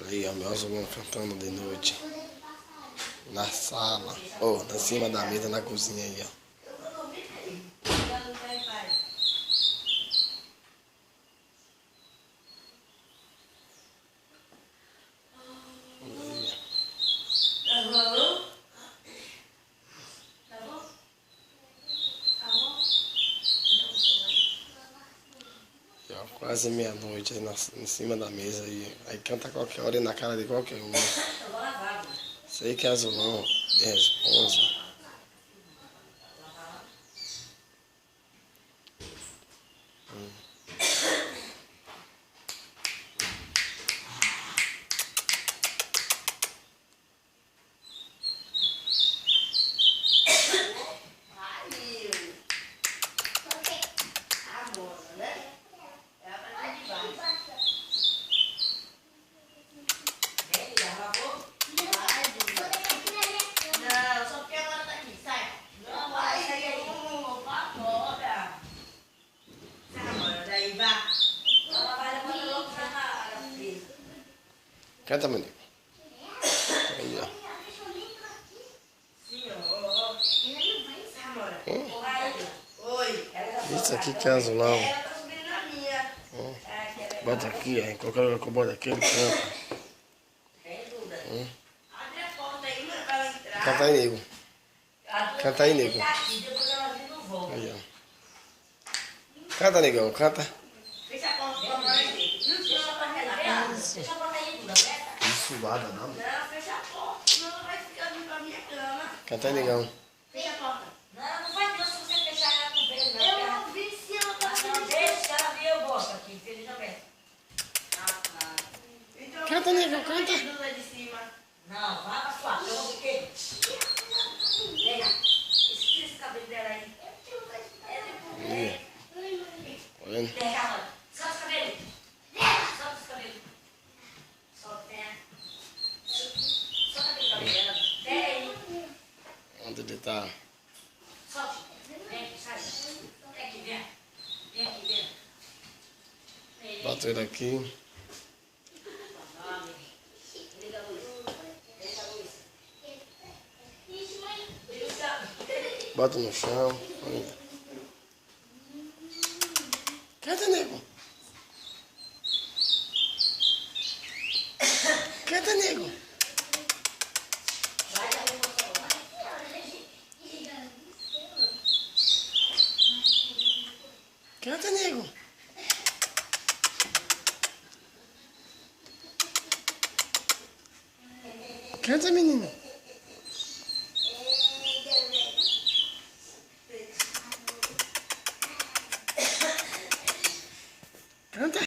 Aí, ó, meus alunos cantando de noite. Na sala. Ou, em cima da mesa, na cozinha aí, ó. E, ó, quase meia-noite aí em cima da mesa aí. Aí canta qualquer hora e na cara de qualquer um. Sei que é azulão de responsa. Canta, menino. Aí, ó. Isso aqui que é azulão. Bota aqui, ó. Qualquer lugar que eu boto aqui, ele canta. Canta aí, nego. Canta aí, nego. Aí, ó. Canta, negão, canta. Isso, nada, não. Não, fecha a porta, senão ela vai ficar vindo pra minha cama. Canta aí, negão. Fecha a porta. Não vai não, se você fechar ela não veio, não. Eu não vi se ela tá vendo. Não, deixa que ela viu, eu gosto aqui, feliz também. Então, Canta, negão, canta. de cima. Não, vá pra sua cama, porque... Venha, esquece esse cabelo dela aí. Aí, ó. Olhando. Solta os cabelos. Solta os cabelos. Solta, solta aquele cabelo dela. Pega aí. Onde ele tá? Solte. Vem aqui, sai. Vem aqui, vem. Vem aqui, vem. Bota ele aqui. Liga a luz. Liga a luz. Bota no chão. Canta, nego. Canta, nego. Canta, nego. Canta, menino. Canta.